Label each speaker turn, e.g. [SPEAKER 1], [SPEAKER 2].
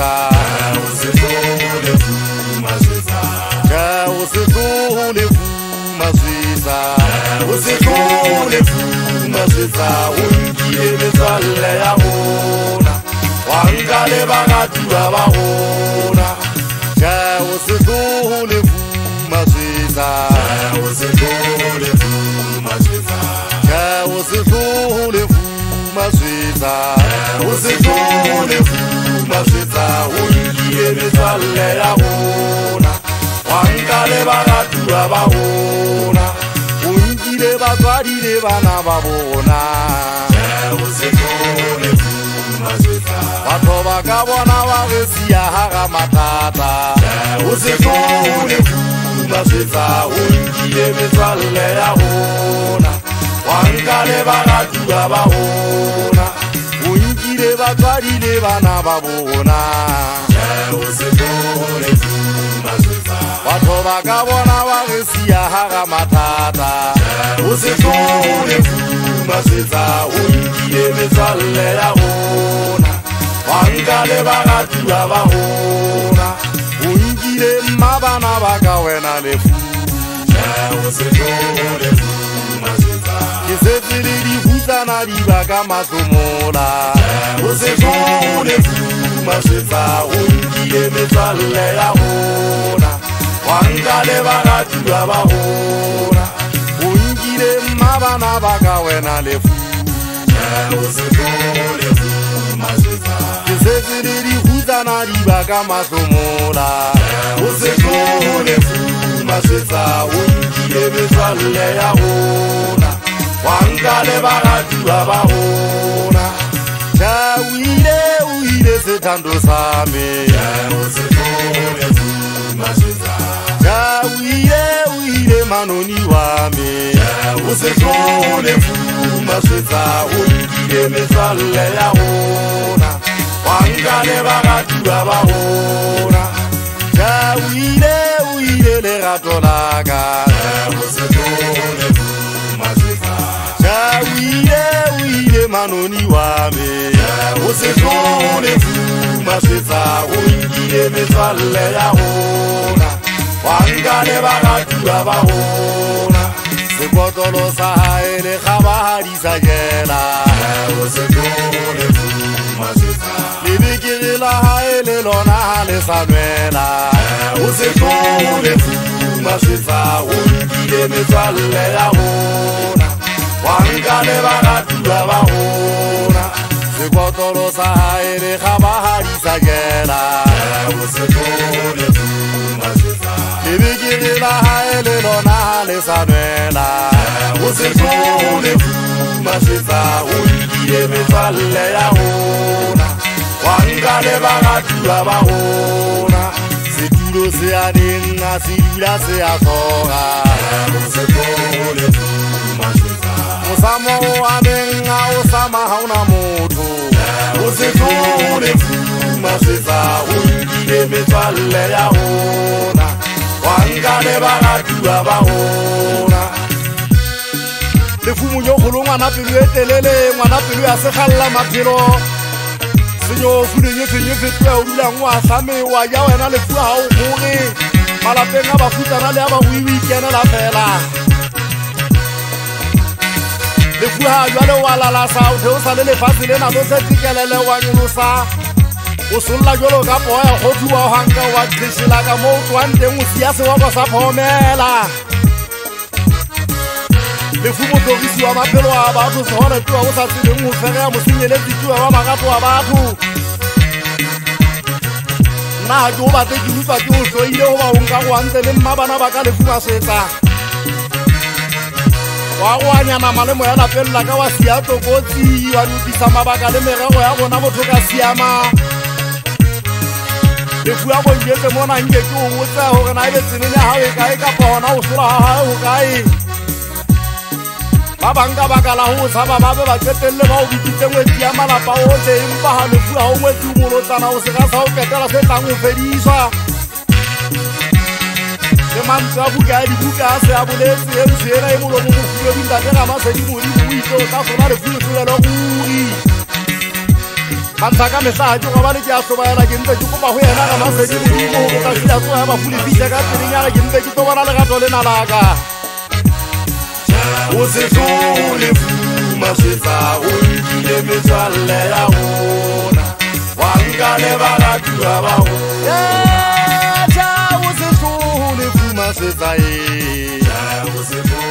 [SPEAKER 1] Maswetsa Usihlule Maswetsa Usihlule Maswetsa Ungile metswalle ya rona Wangale bagatu ba rona Usihlule Maswetsa Usihlule Maswetsa Usihlule Maswetsa Usihlule Maswetsa Ungile metswalle ya rona Wangale bagatu ba rona Ungile batswadi le bana ba bona Batho ba ka bona ba re sia hara mathata Usihlule Maswetsa Ungile metswalle ya rona Wangale bagatu ba rona Ungile batswadi le bana ba bona Batho ba ka bona ba re sia hara mathata Usihlule Maswetsa Ungile metswalle ya rona Wangale bagatu ba rona Ungile mabana ba ka wena lefu Ke setse le dihutsana di ba ka matlomola Usihlule Maswetsa Ungile metswalle ya rona Wangale bagatu ba rona Ungile mabana ba ka wena lefu Ke setse le dihutsana di ba ka matlomola Usihlule Maswetsa Ungile metswalle ya rona Wangale bagatu ba rona Uile sethando sami Uile manoni wami Usihlule Maswetsa Ungile metswalle ya rona Wangale bagatu ba rona Uile lerato laka Uile manoni wami Usihlule Maswetsa Ungile metswalle ya rona Wangale bagatu ba rona Sekotlolo sa hae le kgabahadi sa jela Lebekere la hae le lona ha le sa nwela Usihlule Maswetsa Ungile metswalle ya rona Wangale bagatu ba rona Sekotlolo sa hae le kgabahadi sa jela Lebekere la hae le lona ha le sa nwela Usihlule Maswetsa Ungile metswalle ya rona Wangale bagatu ba rona Setulo se a denga se dula se a tloga Mosamo wa denga o sama hauna motho Usihlule Maswetsa Ungile metswalle ya rona Wangale bagatu ba rona Lefumo yo kgolo ngwana pelo e telele ngwana pelo ya segalla maphelo Senyo funenye twa o dula ngwa hlame wa ya wena lefu ha o gore malapeng a ba futsana le a ba buiwi kenela fela Lefu ha jwale wa lala sa o theosa le lefatshe lena lo se tikelele wa nyolosa O solla jwalo ka poya go thuwa o hanka wa tshela ka mo tswang teng o sia se wa go sa phomela Lefu motlogisi wa maphelo a batho se hona tuwa o sa tsebeng ho fega mosenyeletsi tuwa wa magato wa batho Nna ha ke o batle ke utlwa ke o hloile ho ba o nka go antse le mmabana ba ka Lefu Maswetsa Wa go anyana malemo ya lapella ka wa sia tokotsi wa lupisa mabaka le merego ya bona botho ka siama Lefu ya go njetse mona nke ke o botsa hore na ile tseneng ya hao e kae kapa hona o hlola ha hao ho kae Ba banga baka la ho tshaba ba be ba qetelle ba o bititse ngwetsi ya malapa ohle empa ha Lefu ha o ngwetsi o molotsana o se ka sa o ketela se tlang o fediswa Le mantswe a buka ya dibuka a se a boletse e msena e molomo mofulo bintate ga masedi modi mo itlo ka sona Lefu le tlolelo ruri Antaka mesa jo ga ba le ja so ba la ke ntse ke kopa ho yena ga masedi di mo go ka sila tsoa ba fuli fitse ka tsenya ke ntse ke tobana le gato le nalaka o se tlole fuma setsa o ile metswalle ya rona wa nka le ba ga tua ba go ja o se tlole fuma setsa o se